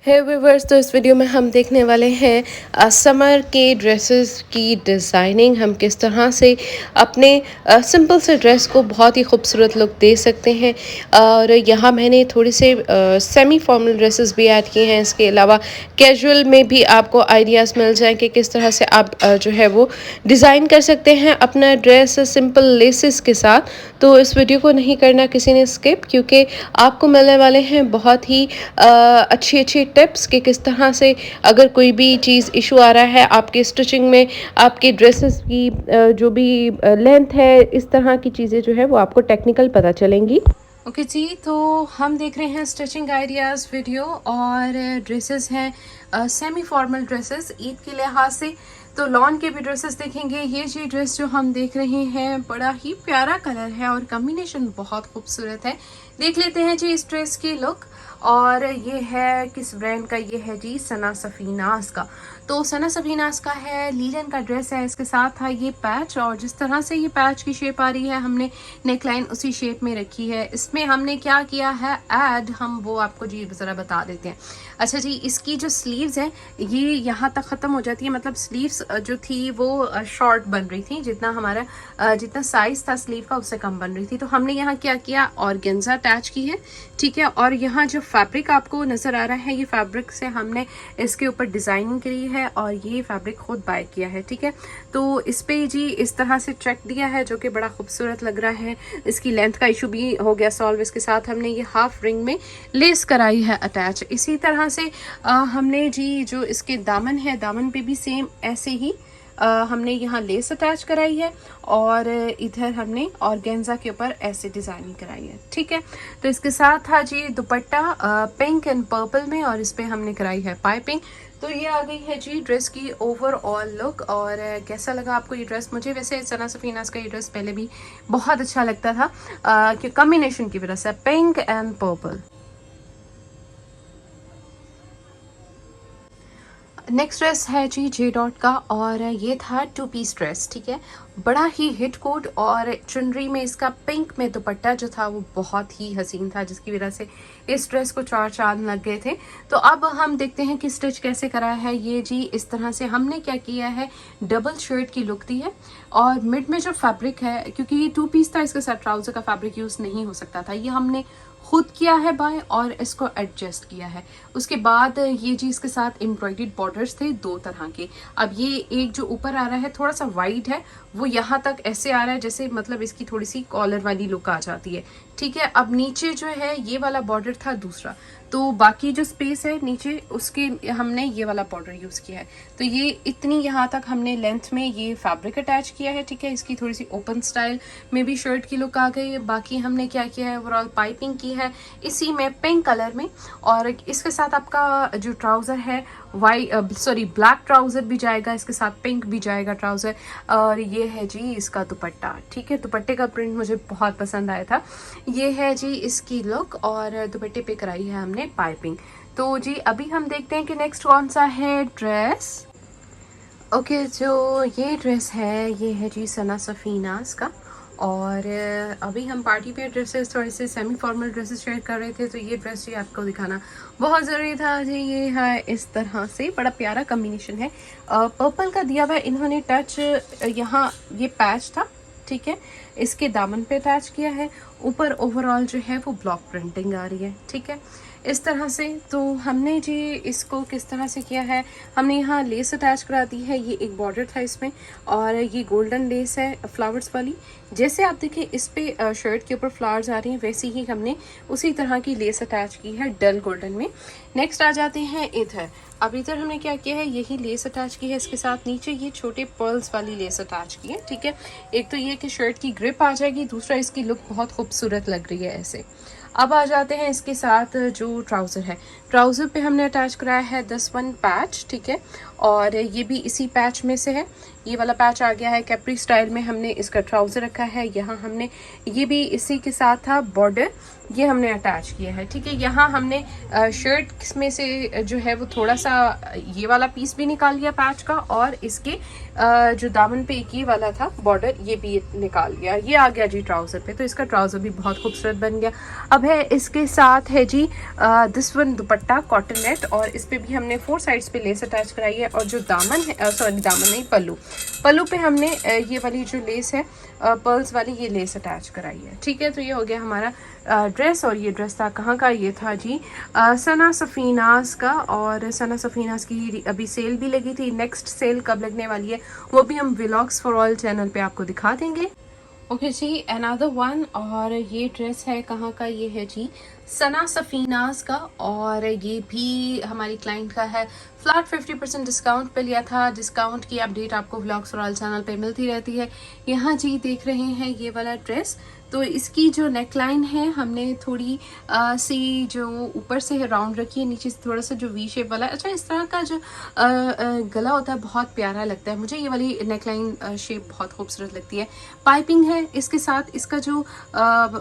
है व्यूवर्स, तो इस वीडियो में हम देखने वाले हैं समर के ड्रेसेस की डिज़ाइनिंग। हम किस तरह से अपने सिंपल से ड्रेस को बहुत ही खूबसूरत लुक दे सकते हैं। और यहाँ मैंने थोड़े से सेमी फॉर्मल ड्रेसेस भी ऐड किए हैं। इसके अलावा कैजुअल में भी आपको आइडियाज़ मिल जाएं कि किस तरह से आप जो है वो डिज़ाइन कर सकते हैं अपना ड्रेस सिंपल लेसेस के साथ। तो इस वीडियो को नहीं करना किसी ने स्किप, क्योंकि आपको मिलने वाले हैं बहुत ही अच्छी अच्छी टिप्स कि किस तरह से अगर कोई भी चीज़ इशू आ रहा है आपकी स्टिचिंग में, आपके ड्रेसेस की जो भी लेंथ है, इस तरह की चीज़ें जो है वो आपको टेक्निकल पता चलेंगी। ओके जी, तो हम देख रहे हैं स्टिचिंग आइडियाज़ वीडियो और ड्रेसेस हैं सेमी फॉर्मल ड्रेसेस ईद के लिहाज से। तो लॉन के भी ड्रेसेस देखेंगे। ये जी ड्रेस जो हम देख रहे हैं बड़ा ही प्यारा कलर है और कॉम्बिनेशन बहुत खूबसूरत है। देख लेते हैं जी इस ड्रेस की लुक। और ये है किस ब्रांड का? ये है जी सना सफीनास का। तो सना सफीनास का है, लीलन का ड्रेस है। इसके साथ था ये पैच, और जिस तरह से ये पैच की शेप आ रही है हमने नेकलाइन उसी शेप में रखी है। इसमें हमने क्या किया है ऐड, हम वो आपको जी ज़रा बता देते हैं। अच्छा जी, इसकी जो स्लीव्स है ये यहाँ तक ख़त्म हो जाती है, मतलब स्लीव्स जो थी वो शॉर्ट बन रही थी, जितना हमारा जितना साइज़ था स्लीव का उससे कम बन रही थी। तो हमने यहाँ क्या किया, ऑर्गेन्जा अटैच की है, ठीक है। और यहाँ जो फैब्रिक आपको नज़र आ रहा है, ये फैब्रिक से हमने इसके ऊपर डिज़ाइनिंग करी है और ये फैब्रिक खुद बाय किया है, ठीक है। तो इस पे जी इस तरह से चेक दिया है जो कि बड़ा खूबसूरत लग रहा है। इसकी लेंथ का इशू भी हो गया सॉल्व। इसके साथ हमने ये हाफ रिंग में लेस कराई है अटैच। इसी तरह से हमने जी जो इसके दामन है, दामन पे भी सेम ऐसे ही हमने यहाँ लेस अटैच कराई है और इधर हमने ऑर्गेन्जा के ऊपर ऐसे डिज़ाइनिंग कराई है, ठीक है। तो इसके साथ था जी दुपट्टा पिंक एंड पर्पल में, और इस पे हमने कराई है पाइपिंग। तो ये आ गई है जी ड्रेस की ओवरऑल लुक। और कैसा लगा आपको ये ड्रेस? मुझे वैसे सना सफीनास का ये ड्रेस पहले भी बहुत अच्छा लगता था कि कॉम्बिनेशन की वजह से, pink and purple. Next dress है जी जे डॉट का, और ये था 2 पीस ड्रेस, ठीक है। बड़ा ही हिट कोड, और चुनरी में इसका पिंक में दुपट्टा जो था वो बहुत ही हसीन था, जिसकी वजह से इस ड्रेस को 4 चांद लग गए थे। तो अब हम देखते हैं कि स्टिच कैसे करा है। ये जी इस तरह से हमने क्या किया है, डबल शर्ट की लुक दी है। और मिड में जो फैब्रिक है, क्योंकि ये 2 पीस था, इसके साथ ट्राउजर का फैब्रिक यूज़ नहीं हो सकता था, ये हमने खुद किया है बाय और इसको एडजस्ट किया है। उसके बाद ये जी इसके साथ एम्ब्रॉयडर्ड बॉर्डर्स थे 2 तरह के। अब ये एक जो ऊपर आ रहा है थोड़ा सा वाइड है, वो यहाँ तक ऐसे आ रहा है जैसे मतलब इसकी थोड़ी सी कॉलर वाली लुक आ जाती है, ठीक है। अब नीचे जो है ये वाला बॉर्डर था दूसरा, तो बाकी जो स्पेस है नीचे उसके हमने ये वाला बॉर्डर यूज़ किया है। तो ये इतनी यहाँ तक हमने लेंथ में ये फैब्रिक अटैच किया है, ठीक है। इसकी थोड़ी सी ओपन स्टाइल में भी शर्ट की लुक आ गई है। बाकी हमने क्या किया है, ओवरऑल पाइपिंग की है इसी में पिंक कलर में, और इसके साथ आपका जो ट्राउज़र है ब्लैक ट्राउज़र भी जाएगा, इसके साथ पिंक भी जाएगा ट्राउज़र। और ये है जी इसका दुपट्टा, ठीक है। दुपट्टे का प्रिंट मुझे बहुत पसंद आया था। ये है जी इसकी लुक, और दुपट्टे पे कराई है हमने पाइपिंग। तो जी अभी हम देखते हैं कि नेक्स्ट कौन सा है ड्रेस। ओके, जो ये ड्रेस है ये है जी सना सफीनास का। और अभी हम पार्टी वेयर ड्रेसेस, थोड़े से सेमी फॉर्मल ड्रेसेस शेयर कर रहे थे, तो ये ड्रेस जी आपको दिखाना बहुत ज़रूरी था जी। ये है इस तरह से, बड़ा प्यारा कॉम्बिनेशन है। पर्पल का दिया हुआ इन्होंने टच, यहाँ ये पैच था, ठीक है। इसके दामन पे अटैच किया है। ऊपर ओवरऑल जो है वो ब्लॉक प्रिंटिंग आ रही है, ठीक है, इस तरह से। तो हमने जी इसको किस तरह से किया है, हमने यहाँ लेस अटैच करा दी है। ये एक बॉर्डर था इसमें, और ये गोल्डन लेस है फ्लावर्स वाली। जैसे आप देखिए इस पे शर्ट के ऊपर फ्लावर्स आ रही हैं, वैसे ही हमने उसी तरह की लेस अटैच की है डल गोल्डन में। नेक्स्ट आ जाते हैं इधर। अब इधर हमने क्या किया है, यही लेस अटैच की है, इसके साथ नीचे ये छोटे पर्ल्स वाली लेस अटैच की है, ठीक है। एक तो ये कि शर्ट की ग्रिप आ जाएगी, दूसरा इसकी लुक बहुत खूबसूरत लग रही है ऐसे। अब आ जाते हैं इसके साथ जो ट्राउज़र है, ट्राउज़र पे हमने अटैच कराया है 10-1 पैच, ठीक है। और ये भी इसी पैच में से है। ये वाला पैच आ गया है कैप्री स्टाइल में। हमने इसका ट्राउज़र रखा है, यहाँ हमने ये भी इसी के साथ था बॉर्डर, ये हमने अटैच किया है। ठीक है, यहाँ हमने शर्ट में से जो है वो थोड़ा सा ये वाला पीस भी निकाल लिया पैच का, और इसके जो दामन पे एक ये वाला था बॉर्डर, ये भी निकाल लिया। ये आ गया जी ट्राउज़र पे। तो इसका ट्राउज़र भी बहुत खूबसूरत बन गया। अब है इसके साथ है जी this one dupatta cotton net, और इस पे भी हमने 4 साइड्स पे लेस अटैच कराई है। और जो दामन है, सॉरी दामन नहीं, पल्लू, पल्लू पे हमने ये वाली जो लेस है पर्ल्स वाली, ये लेस अटैच कराई है। ठीक है, तो ये हो गया हमारा ड्रेस। और ये ड्रेस था कहाँ का? ये था जी सना सफ़ीनास का। और सना सफ़ीनास की अभी सेल भी लगी थी। नेक्स्ट सेल कब लगने वाली है वो भी हम व्लॉग्स फॉर ऑल चैनल पे आपको दिखा देंगे। ओके जी, अनदर वन। और ये ड्रेस है कहाँ का? ये है जी सना सफ़ीनास का, और ये भी हमारी क्लाइंट का है। फ्लैट 50% डिस्काउंट पे लिया था। डिस्काउंट की अपडेट आपको व्लॉग्स फॉर ऑल चैनल पे मिलती रहती है। यहाँ जी देख रहे हैं ये वाला ड्रेस। तो इसकी जो नेक लाइन है हमने थोड़ी सी जो ऊपर से राउंड रखी है, नीचे से थोड़ा सा जो वी शेप वाला। अच्छा, इस तरह का जो गला होता है बहुत प्यारा लगता है मुझे। ये वाली नेक लाइन शेप बहुत खूबसूरत लगती है। पाइपिंग है इसके साथ। इसका जो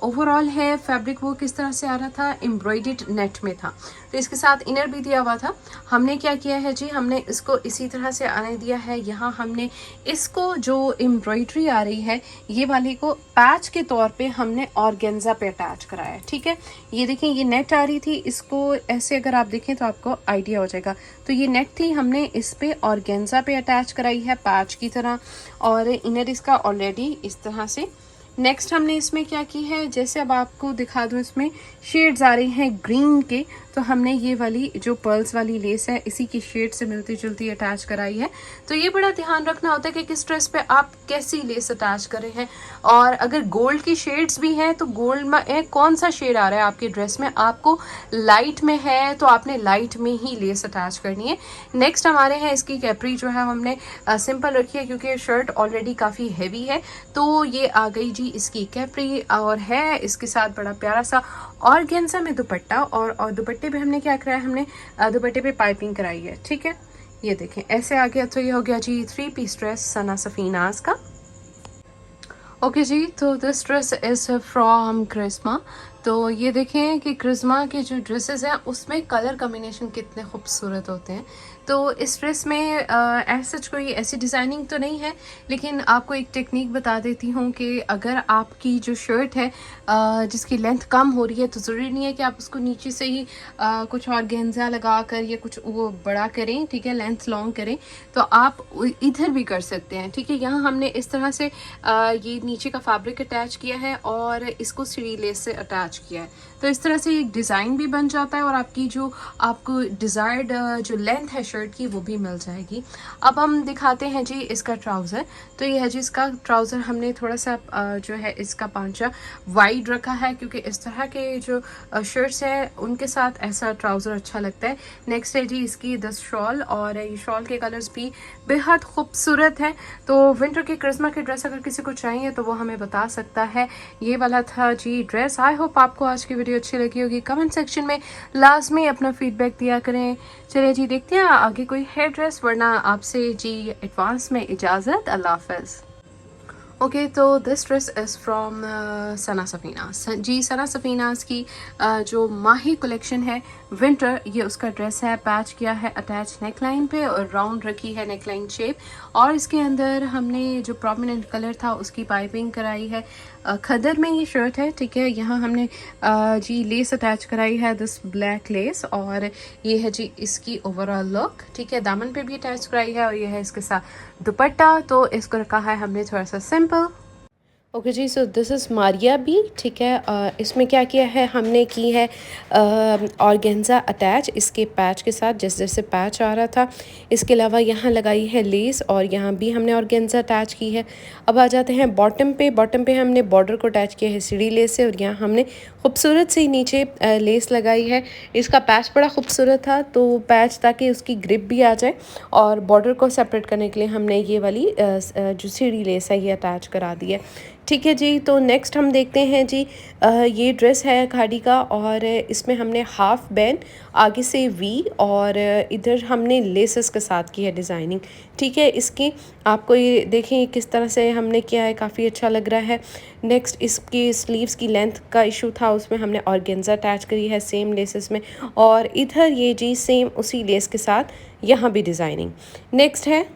ओवरऑल है फैब्रिक वो किस तरह से आ रहा था? एम्ब्रॉयडर्ड नेट में था। तो इसके साथ इनर भी दिया हुआ था। हमने क्या किया है जी, हमने इसको इसी तरह से आने दिया है। यहाँ हमने इसको जो एम्ब्रॉयडरी आ रही है ये वाली को पैच के तौर पे हमने ऑर्गेन्जा पे अटैच कराया है। ठीक है, ये देखें, ये नेट आ रही थी, इसको ऐसे अगर आप देखें तो आपको आइडिया हो जाएगा। तो ये नेट थी, हमने इस पे ऑर्गेन्जा पे अटैच कराई है पैच की तरह, और इनर इसका ऑलरेडी इस तरह से। नेक्स्ट हमने इसमें क्या की है, जैसे अब आपको दिखा दूं, इसमें शेड्स आ रही हैं ग्रीन के। तो हमने ये वाली जो पर्ल्स वाली लेस है इसी की शेड से मिलती जुलती अटैच कराई है। तो ये बड़ा ध्यान रखना होता है कि किस ड्रेस पे आप कैसी लेस अटैच करें हैं। और अगर गोल्ड की शेड्स भी हैं तो गोल्ड में कौन सा शेड आ रहा है आपके ड्रेस में, आपको लाइट में है तो आपने लाइट में ही लेस अटैच करनी है। नेक्स्ट हमारे हैं इसकी कैप्री जो है हमने सिंपल रखी है क्योंकि शर्ट ऑलरेडी काफ़ी हैवी है। तो ये आ गई जी इसकी कैप्री, और है इसके साथ बड़ा प्यारा सा ऑर्गेन्जा में दुपट्टा। और दुपट्टे पे हमने क्या कराया, हमने दुपट्टे पे पाइपिंग कराई है। ठीक है, ये देखें ऐसे आ गया। तो ये हो गया जी 3 पीस ड्रेस सना सफ़ीनास का। ओके जी, तो दिस ड्रेस इज़ फ्रॉम क्रिस्मा। तो ये देखें कि क्रिस्मा के जो ड्रेसेस हैं उसमें कलर कॉम्बिनेशन कितने खूबसूरत होते हैं। तो इस ड्रेस में ऐसा कोई ऐसी डिज़ाइनिंग तो नहीं है, लेकिन आपको एक टेक्निक बता देती हूँ कि अगर आपकी जो शर्ट है जिसकी लेंथ कम हो रही है तो ज़रूरी नहीं है कि आप उसको नीचे से ही कुछ ऑर्गेन्जा लगा कर या कुछ वो बड़ा करें। ठीक है, लेंथ लॉन्ग करें, तो आप इधर भी कर सकते हैं। ठीक है, यहाँ हमने इस तरह से ये नीचे का फैब्रिक अटैच किया है और इसको सीढ़ी लेस से अटैच किया है। तो इस तरह से एक डिज़ाइन भी बन जाता है और आपकी जो आपको डिज़ायर्ड जो लेंथ है शर्ट की वो भी मिल जाएगी। अब हम दिखाते हैं जी इसका ट्राउज़र। तो ये है जी इसका ट्राउज़र। हमने थोड़ा सा जो है इसका पांचा वाइड रखा है क्योंकि इस तरह के जो शर्ट्स हैं उनके साथ ऐसा ट्राउज़र अच्छा लगता है। नेक्स्ट है जी इसकी 10 शॉल, और ये शॉल के कलर्स भी बेहद खूबसूरत हैं। तो विंटर के क्रिस्मस के ड्रेस अगर किसी को चाहिए तो वो हमें बता सकता है। ये वाला था जी ड्रेस। आई होप आपको आज की वीडियो अच्छी लगी होगी। कमेंट सेक्शन में लाजमी अपना फीडबैक दिया करें। चलिए जी देखते हैं आगे कोई है ड्रेस, वरना आपसे जी एडवांस में इजाज़त। अल्लाह हाफ़िज़। ओके, तो दिस ड्रेस इज़ फ्रॉम सना सफ़ीनास। जी सना सफ़ीनास की जो माही कलेक्शन है विंटर, ये उसका ड्रेस है। पैच किया है अटैच नेक लाइन पे और राउंड रखी है नेक लाइन शेप, और इसके अंदर हमने जो प्रोमिनेंट कलर था उसकी पाइपिंग कराई है। खदर में ये शर्ट है। ठीक है, यहाँ हमने जी लेस अटैच कराई है, दिस ब्लैक लेस, और ये है जी इसकी ओवरऑल लुक। ठीक है, दामन पे भी अटैच कराई है, और ये है इसके साथ दुपट्टा। तो इसको रखा है हमने थोड़ा सा सिंपल। ओके जी, so this is Maria B. ठीक है, इसमें क्या किया है, हमने की है ऑर्गेन्जा अटैच इसके पैच के साथ, जैसे जैसे पैच आ रहा था। इसके अलावा यहाँ लगाई है लेस, और यहाँ भी हमने ऑर्गेन्जा अटैच की है। अब आ जाते हैं बॉटम पे। बॉटम पे हमने बॉर्डर को अटैच किया है सीढ़ी लेस से, और यहाँ हमने खूबसूरत सी नीचे लेस लगाई है। इसका पैच बड़ा खूबसूरत था, तो पैच ताकि उसकी ग्रिप भी आ जाए, और बॉर्डर को सेपरेट करने के लिए हमने ये वाली जो सीढ़ी लेस है ये अटैच करा दी है। ठीक है जी, तो नेक्स्ट हम देखते हैं जी, ये ड्रेस है खादी का और इसमें हमने हाफ बैन, आगे से वी और इधर हमने लेसेस के साथ की है डिज़ाइनिंग। ठीक है, इसकी आपको ये देखें किस तरह से हमने किया है, काफ़ी अच्छा लग रहा है। नेक्स्ट इसकी स्लीव्स की लेंथ का इशू था, उसमें हमने ऑर्गेन्जा अटैच करी है सेम लेसेस में, और इधर ये जी सेम उसी लेस के साथ यहाँ भी डिज़ाइनिंग। नेक्स्ट है